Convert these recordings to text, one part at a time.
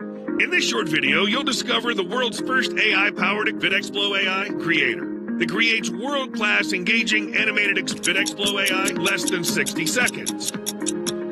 In this short video, you'll discover the world's first AI-powered VidExplo AI creator that creates world-class engaging animated VidExplo AI in less than 60 seconds.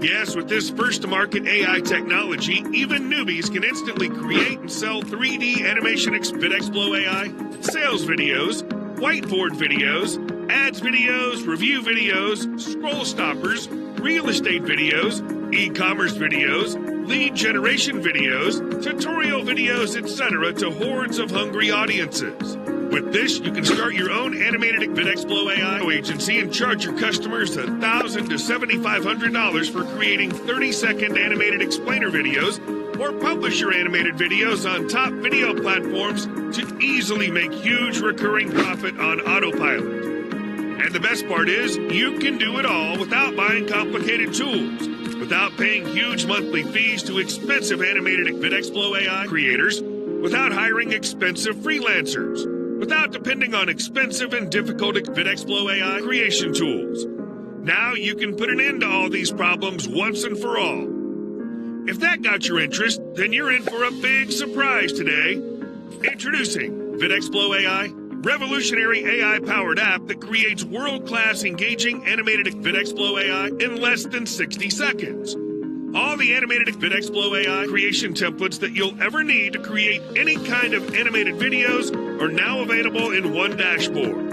Yes, with this first-to-market AI technology, even newbies can instantly create and sell 3D animation VidExplo AI, sales videos, whiteboard videos, ads videos, review videos, scroll stoppers, real estate videos, e-commerce videos, lead generation videos, tutorial videos, etc. to hordes of hungry audiences. With this, you can start your own animated VidExplo AI agency and charge your customers $1,000 to $7,500 for creating 30-second animated explainer videos, or publish your animated videos on top video platforms to easily make huge recurring profit on autopilot. And the best part is, you can do it all without buying complicated tools, without paying huge monthly fees to expensive animated VidExplo AI creators, without hiring expensive freelancers, without depending on expensive and difficult VidExplo AI creation tools. Now you can put an end to all these problems once and for all. If that got your interest, then you're in for a big surprise today. Introducing VidExplo AI, revolutionary AI-powered app that creates world-class engaging animated VidExplo AI in less than 60 seconds. All the animated VidExplo AI creation templates that you'll ever need to create any kind of animated videos are now available in one dashboard.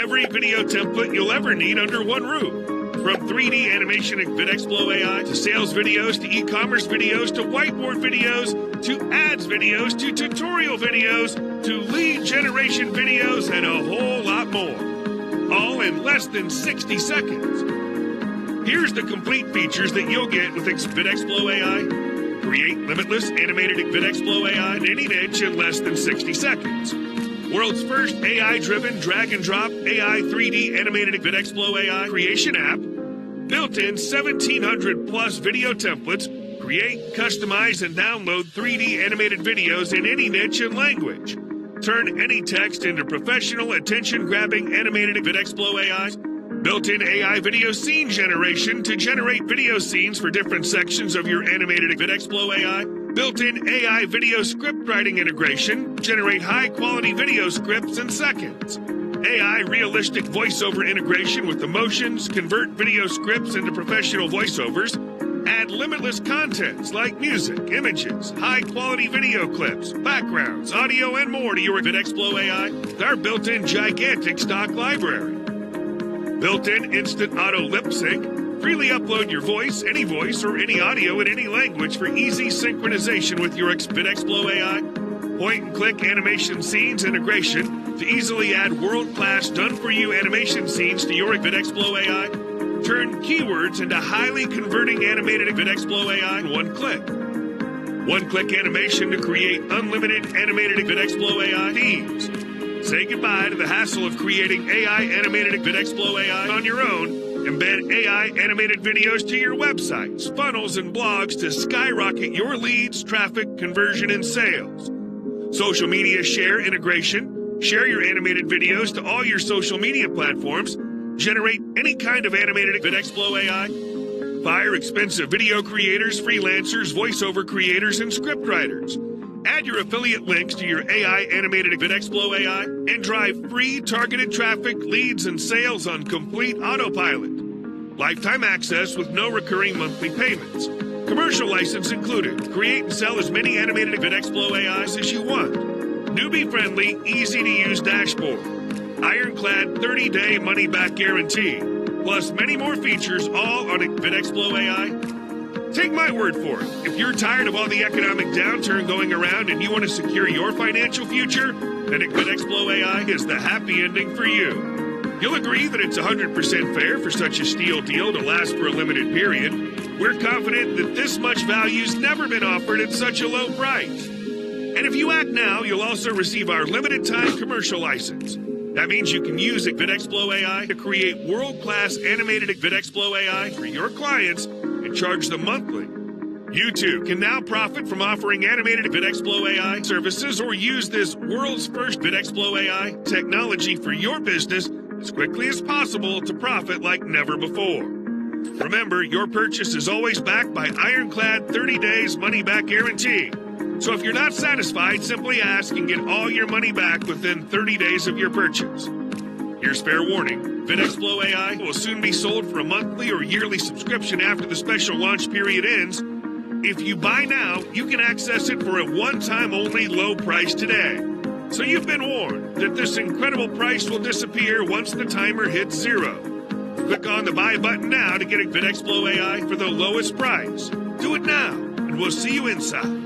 Every video template you'll ever need under one roof. From 3D animation VidExplo AI to sales videos to e-commerce videos to whiteboard videos to ads videos to tutorial videos to lead generation videos and a whole lot more. All in less than 60 seconds. Here's the complete features that you'll get with VidExplo AI. Create limitless animated VidExplo AI in any niche in less than 60 seconds. World's first AI-driven drag-and-drop AI 3D animated VidExplo AI creation app. Built-in 1,700-plus video templates. Create, customize, and download 3D animated videos in any niche and language. Turn any text into professional, attention-grabbing animated VidExplo AIs. Built-in AI video scene generation to generate video scenes for different sections of your animated VidExplo AI. Built-in AI video script writing integration. Generate high-quality video scripts in seconds. AI realistic voiceover integration with emotions. Convert video scripts into professional voiceovers. Add limitless contents like music, images, high-quality video clips, backgrounds, audio, and more to your VidExplo AI with our built-in gigantic stock library. Built-in instant auto lip sync. Freely upload your voice, or any audio in any language for easy synchronization with your VidExplo AI. Point-and-click animation scenes integration to easily add world-class done-for-you animation scenes to your VidExplo AI. Turn keywords into highly converting animated VidExplo AI in one click. One-click animation to create unlimited animated VidExplo AI themes. Say goodbye to the hassle of creating AI animated VidExplo AI on your own. Embed AI animated videos to your websites, funnels, and blogs to skyrocket your leads, traffic, conversion, and sales. Social media share integration. Share your animated videos to all your social media platforms. Generate any kind of animated VidExplo AI. Fire expensive video creators, freelancers, voiceover creators, and scriptwriters. Add your affiliate links to your AI animated VidExplo AI and drive free targeted traffic, leads, and sales on complete autopilot. Lifetime access with no recurring monthly payments. Commercial license included. Create and sell as many animated VidExplo AIs as you want. Newbie-friendly, easy-to-use dashboard. Ironclad 30-day money-back guarantee. Plus many more features all on VidExplo AI. Take my word for it. If you're tired of all the economic downturn going around and you want to secure your financial future, then VidExplo AI is the happy ending for you. You'll agree that it's 100% fair for such a steal deal to last for a limited period. We're confident that this much value's never been offered at such a low price. And if you act now, you'll also receive our limited time commercial license. That means you can use VidExplo AI to create world-class animated VidExplo AI for your clients and charge them monthly. You too can now profit from offering animated VidExplo AI services or use this world's first VidExplo AI technology for your business as quickly as possible to profit like never before. Remember, your purchase is always backed by ironclad 30 days money-back guarantee. So if you're not satisfied, simply ask and get all your money back within 30 days of your purchase. Here's fair warning. VidExplo AI will soon be sold for a monthly or yearly subscription after the special launch period ends. If you buy now, you can access it for a one-time only low price today. So you've been warned that this incredible price will disappear once the timer hits 0. Click on the buy button now to get a VidExplo AI for the lowest price. Do it now, and we'll see you inside.